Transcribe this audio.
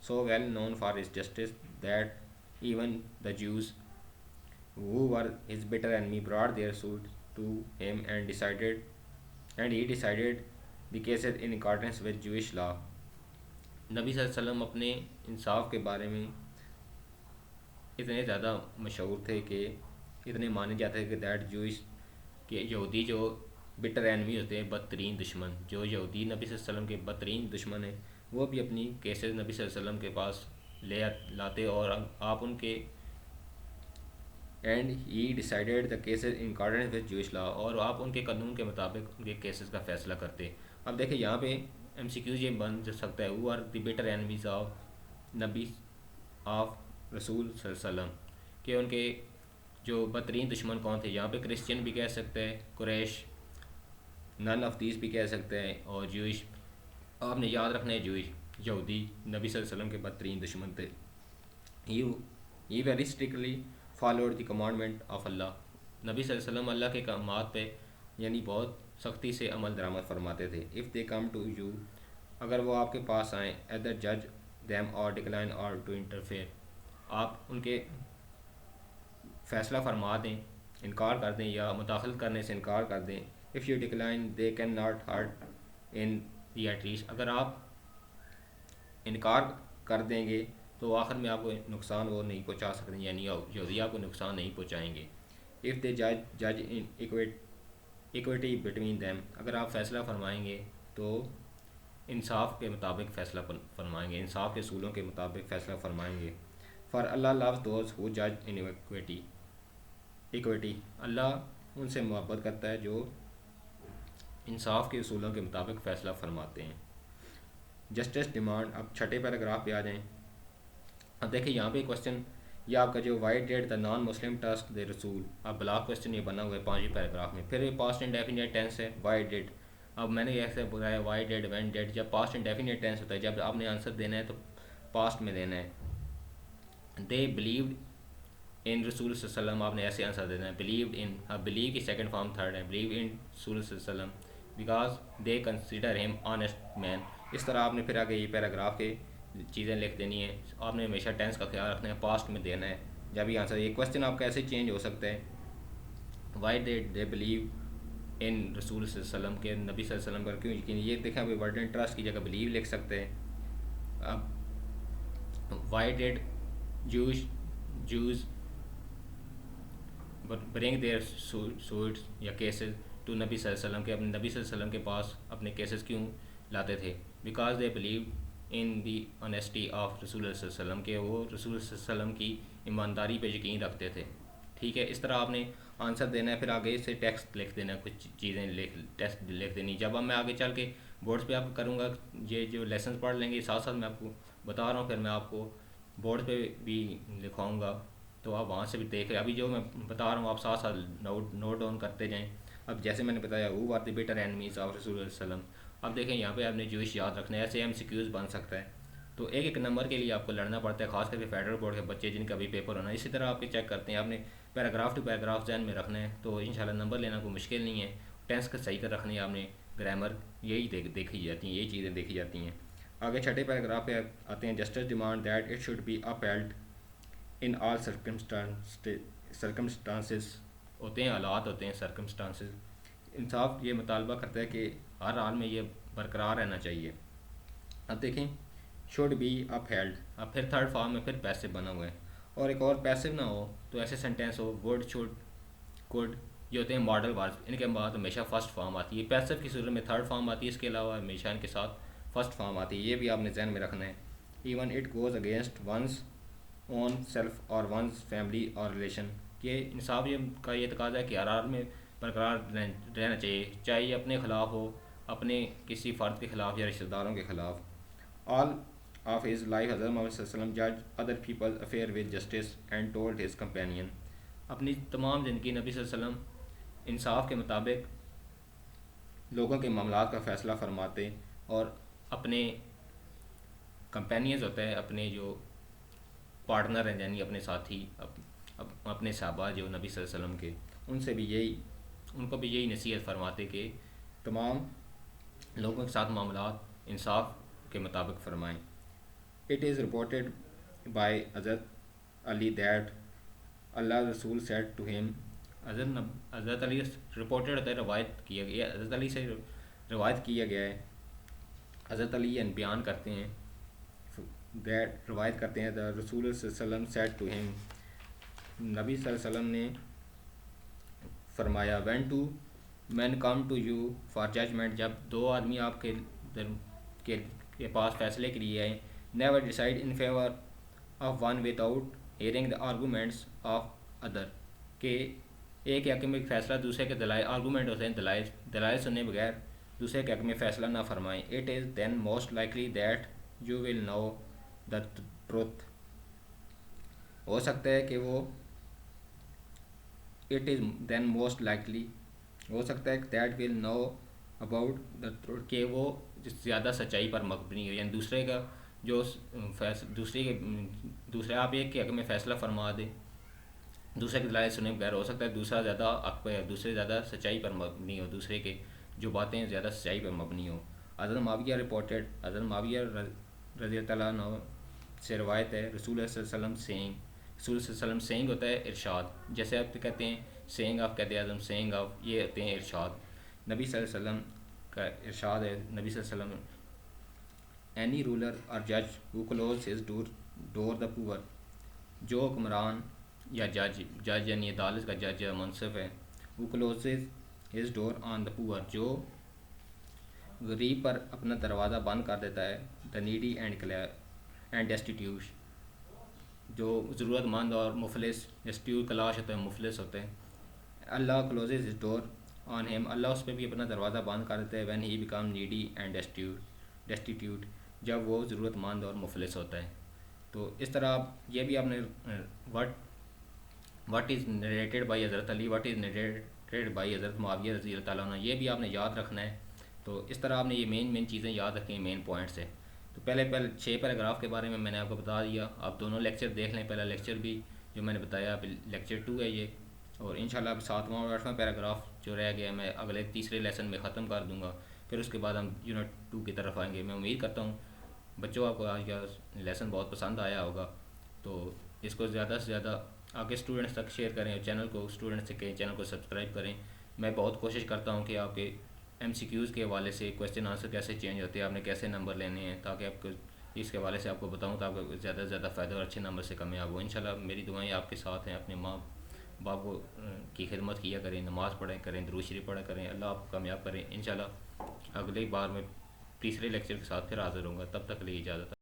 so well known for his justice that even the Jews who were his bitter enemy brought their suit to him and he decided the cases in accordance with Jewish law. نبی صلی اللہ علیہ وسلم اپنے انصاف کے بارے میں اتنے زیادہ مشہور تھے کہ اتنے مانے جاتے ہیں کہ دیٹ جوئش کہ یہودی جو بٹر اینمی ہوتے ہیں، بدترین دشمن، جو یہودی نبی صلی اللہ علیہ وسلم کے بدترین دشمن ہیں، وہ بھی اپنی کیسز نبی صلی اللہ علیہ وسلم کے پاس لاتے اور آپ ان کے and he decided the cases in accordance with Jewish law, اور آپ ان کے قانون کے مطابق ان کے کیسز کا فیصلہ کرتے. اب دیکھیں یہاں پہ ایم سی کیوز یہ بن سکتا ہے، who are the better enemies of نبی آف رسول صلی اللہ علیہ وسلم، کہ ان کے جو بدترین دشمن کون تھے. یہاں پہ کرسچین بھی کہہ سکتے ہیں، قریش، نن آف دیز بھی کہہ سکتے ہیں، اور جوئش. آپ نے یاد رکھنا ہے جوئش یہودی نبی صلی اللہ علیہ وسلم کے بدترین دشمن تھے. He very strictly followed the commandment of Allah. نبی صلی اللہ علیہ وسلم اللہ کے کلمات پہ یعنی بہت سختی سے عمل درآمد فرماتے تھے. If they come to you, اگر وہ آپ کے پاس آئیں، ایدر جج دیم اور ڈکلائن اور ٹو انٹرفیئر، آپ ان کے فیصلہ فرما دیں، انکار کر دیں یا مداخلت کرنے سے انکار کر دیں. If you decline they can not hurt in the at least, اگر آپ انکار کر دیں گے تو آخر میں آپ کو نقصان وہ نہیں پہنچا سکتے، یعنی یہودی آپ کو نقصان نہیں پہنچائیں گے. اف دے جج ان ایکویٹی بٹوین دیم، اگر آپ فیصلہ فرمائیں گے تو انصاف کے مطابق فیصلہ فرمائیں گے، انصاف کے اصولوں کے مطابق فیصلہ فرمائیں گے. For Allah loves those who جج ان ایکویٹی، اللہ ان سے محبت کرتا ہے جو انصاف کے اصولوں کے مطابق فیصلہ فرماتے ہیں. جسٹس ڈیمانڈ، اب چھٹے پیراگراف پہ آ جائیں. اب دیکھیں یہاں پہ کوشچن یہ آپ کا جو why did the non Muslim task the رسول، اب بلاک کوشچن یہ بنا ہوا ہے 5ویں پیراگراف میں. پھر یہ پاسٹ انڈیفینیٹ ٹینس ہے، وائی ڈیڈ. اب میں نے ایسے بتایا وائی ڈیڈ، وین ڈیڈ. جب پاسٹ انڈیفینیٹ ٹینس ہوتا ہے، جب آپ نے آنسر دینا ہے تو پاسٹ میں دینا ہے. دے بلیوڈ ان رسول صلی اللہ علیہ وسلم، آپ نے ایسے آنسر دینا ہے بلیوڈ ان. اب بلیو کی سیکنڈ فارم تھرڈ ہے، بلیو ان رسول صلی اللہ علیہ وسلم بیکاز دے کنسیڈر ہم آنیسٹ مین. اس طرح آپ نے پھر آگے یہ پیراگراف کے چیزیں لکھ دینی ہیں. آپ نے ہمیشہ ٹینس کا خیال رکھنا ہے، پاسٹ میں دینا ہے جب یہ آنسر. یہ کوشچن آپ کا ایسے چینج ہو سکتا ہے، وائی دے بلیو ان رسول صلی اللہ علیہ وسلم، کے نبی صلی اللہ علیہ وسلم پر کیوں یقین. یہ دیکھیں ابھی ورڈ اینڈ ٹرسٹ کی جگہ بلیو لکھ سکتے ہیں. اب why did Jews bring their suits یا کیسز ٹو نبی صلی اللہ علیہ وسلم، کے اپنے نبی صلی اللہ علیہ وسلم کے پاس اپنے کیسز کیوں لاتے تھے؟ Because they believe in the honesty of رسول اللہ صلی اللہ علیہ وسلم، کہ وہ رسول صلی اللہ علیہ وسلم کی ایمانداری پہ یقین رکھتے تھے. ٹھیک ہے، اس طرح آپ نے آنسر دینا ہے. پھر آگے سے ٹیکسٹ لکھ دینا ہے، کچھ چیزیں ٹیکسٹ لکھ دینی. جب اب میں آگے چل کے بورڈس پہ آپ کروں گا، یہ جو لیسنس پڑھ لیں گے ساتھ ساتھ میں آپ کو بتا رہا ہوں، پھر میں آپ کو بورڈ پہ بھی لکھواؤں گا تو آپ وہاں سے بھی دیکھ رہے. ابھی جو میں بتا رہا ہوں آپ ساتھ ساتھ نوٹ ڈاؤن کرتے جائیں. اب جیسے میں نے بتایا who are the better enemies of رسول اللہ علیہ وسلم. اب دیکھیں یہاں پہ آپ نے جوئش یاد رکھنا ہے، ایسے ایم سی کیوز بن سکتا ہے. تو ایک ایک نمبر کے لیے آپ کو لڑنا پڑتا ہے، خاص کر کے فیڈرل بورڈ کے بچے جن کا بھی پیپر ہونا ہے. اسی طرح آپ کے چیک کرتے ہیں، آپ نے پیراگراف ٹو پیراگراف ذہن میں رکھنا ہے تو انشاءاللہ نمبر لینا کوئی مشکل نہیں ہے. ٹینس کا صحیح کر رکھنا ہے آپ نے، گرامر یہی دیکھی جاتی ہیں، یہی چیزیں دیکھی جاتی ہیں. آگے چھٹے پیراگراف پہ آتے ہیں. Justice demand that it should be upheld in all circumstances, ہوتے ہیں حالات، ہوتے ہیں سرکمسٹانسز. انصاف یہ مطالبہ کرتا ہے کہ ہر حال میں یہ برقرار رہنا چاہیے. اب دیکھیں شوڈ بی اپ ہیلڈ، اب پھر تھرڈ فارم میں پھر پیسو بنا ہوا ہے. اور ایک اور پیسو نہ ہو تو ایسے سینٹینس ہو وڈ شوڈ کوڈ، یہ ہوتے ہیں ماڈل ورڈ، ان کے بعد ہمیشہ فرسٹ فارم آتی ہے. پیسو کی صورت میں تھرڈ فارم آتی ہے، اس کے علاوہ ہمیشہ ان کے ساتھ فرسٹ فارم آتی ہے. یہ بھی آپ نے ذہن میں رکھنا ہے. Even it goes against one's own self اور ونس فیملی اور ریلیشن، کہ انصاف یہ کا یہ تقاضا ہے کہ ہر حال میں برقرار رہنا چاہیے، چاہے یہ اپنے خلاف ہو، اپنے کسی فرد کے خلاف یا رشتہ داروں کے خلاف. آل آف ہز لائف حضرت محمد صلی اللہ علیہ وسلم جج other people affair with justice and told his companion. اپنی تمام زندگی نبی صلی اللہ علیہ وسلم انصاف کے مطابق لوگوں کے معاملات کا فیصلہ فرماتے اور اپنے کمپینینز ہوتے ہیں، اپنے جو پارٹنر ہیں یعنی اپنے ساتھی، اپنے صحابہ جو نبی صلی اللہ علیہ وسلم کے، ان سے بھی ان کو بھی یہی نصیحت فرماتے کہ تمام لوگوں کے ساتھ معاملات انصاف کے مطابق فرمائیں. اٹ از رپورٹڈ بائی حضرت علی دیٹ اللہ رسول سیڈ ٹو ہم، حضرت علی رپورٹڈ ہوتا ہے، روایت کیا گیا، حضرت علی سے روایت کیا گیا ہے، حضرت علی بیان کرتے ہیں، دیٹ روایت کرتے ہیں دا رسول صلی اللہ علیہ وسلم سیڈ ٹو ہم، نبی صلی اللہ علیہ وسلم نے فرمایا when two men come to you for judgment, جب دو آدمی آپ کے پاس فیصلے کے لیے آئیں، never decide in favour of one with out hearing the arguments of other, کہ ایک حق میں فیصلہ دوسرے کے دلائل، آرگومنٹ ہوتے ہیں دلائل سننے بغیر دوسرے کے حق میں فیصلہ نہ فرمائیں. It is then most likely that you will know the truth, ہو سکتا ہے کہ وہ it is then most likely ہو سکتا ہے that will know about the truth, کہ وہ زیادہ سچائی پر مبنی ہو، یعنی دوسرے کا جو دوسرے آپ ایک کے حق میں فیصلہ فرما دیں دوسرے کے دلائل سنے بغیر، ہو سکتا ہے دوسرا زیادہ حق پہ، دوسرے زیادہ سچائی پر مبنی ہو، دوسرے کے جو باتیں زیادہ سچائی پر مبنی ہو. حضرت معاویہ رپورٹڈ، حضرت معاویہ رضی اللہ عنہ سے روایت ہے، رسول صلی اللہ علیہ وسلم سینگ، رسول صلی اللہ علیہ وسلم سینگ ہوتا ہے ارشاد، جیسے آپ کہتے ہیں saying of Quaid Azam, saying of, یہ ہوتے ہیں ارشاد. نبی صلی اللہ علیہ وسلم کا ارشاد ہے، نبی صلی اللہ علیہ وسلم اینی رولر اور جج ہو کلوز ہز ڈور دا پور، جو حکمران یا جج یعنی عدالت کا جج یا منصف ہے، وہ کلوزز ہز ڈور آن دا پور، جو غریب پر اپنا دروازہ بند کر دیتا ہے، دا نیڈی اینڈ ڈیسٹیٹیوٹ، جو ضرورت مند اور مفلس، ڈیسٹیٹیوٹ کلاش ہوتے ہیں، مفلس ہوتے ہیں. Allah closes his door on him, Allah اس پہ بھی اپنا دروازہ بند کر دیتا ہے، when he becomes needy and destitute, جب وہ ضرورت مند اور مفلس ہوتا ہے. تو اس طرح یہ بھی آپ نے واٹ از نریٹڈ بائی حضرت علی، واٹ از نریٹڈ بائی حضرت معاویہ رضی اللہ تعالیٰ عنہ، یہ بھی آپ نے یاد رکھنا ہے. تو اس طرح آپ نے یہ مین چیزیں یاد رکھیں، مین پوائنٹس ہیں. تو پہلے 6 پیراگراف کے بارے میں نے آپ کو بتا دیا، آپ دونوں لیکچر دیکھ لیں، پہلا لیکچر بھی جو میں نے بتایا اب لیکچر 2 ہے یہ، اور انشاءاللہ اب 7واں اور 8واں پیراگراف جو رہ گیا میں اگلے تیسرے لیسن میں ختم کر دوں گا، پھر اس کے بعد ہم یونٹ 2 کی طرف آئیں گے. میں امید کرتا ہوں بچوں آپ کو آج کا لیسن بہت پسند آیا ہوگا، تو اس کو زیادہ سے زیادہ آگے اسٹوڈنٹس تک شیئر کریں، چینل کو اسٹوڈنٹس سے کہیں چینل کو سبسکرائب کریں. میں بہت کوشش کرتا ہوں کہ آپ کے ایم سی کیوز کے حوالے سے کویسچن آنسر کیسے چینج ہوتے ہیں، آپ نے کیسے نمبر لینے ہیں، تاکہ آپ کو اس کے حوالے سے آپ کو بتاؤں، تاکہ آپ کو زیادہ سے زیادہ فائدہ اور اچھے نمبر سے کامیاب ہو. انشاءاللہ میری دعائیں آپ کے ساتھ ہیں. اپنے ماں باپ کو کی خدمت کیا کریں، نماز پڑھیں کریں، درود شریف پڑھا کریں. اللہ آپ کو کامیاب کریں. انشاءاللہ اگلی بار میں تیسرے لیکچر کے ساتھ پھر حاضر ہوں گا. تب تک کے لیے اجازت.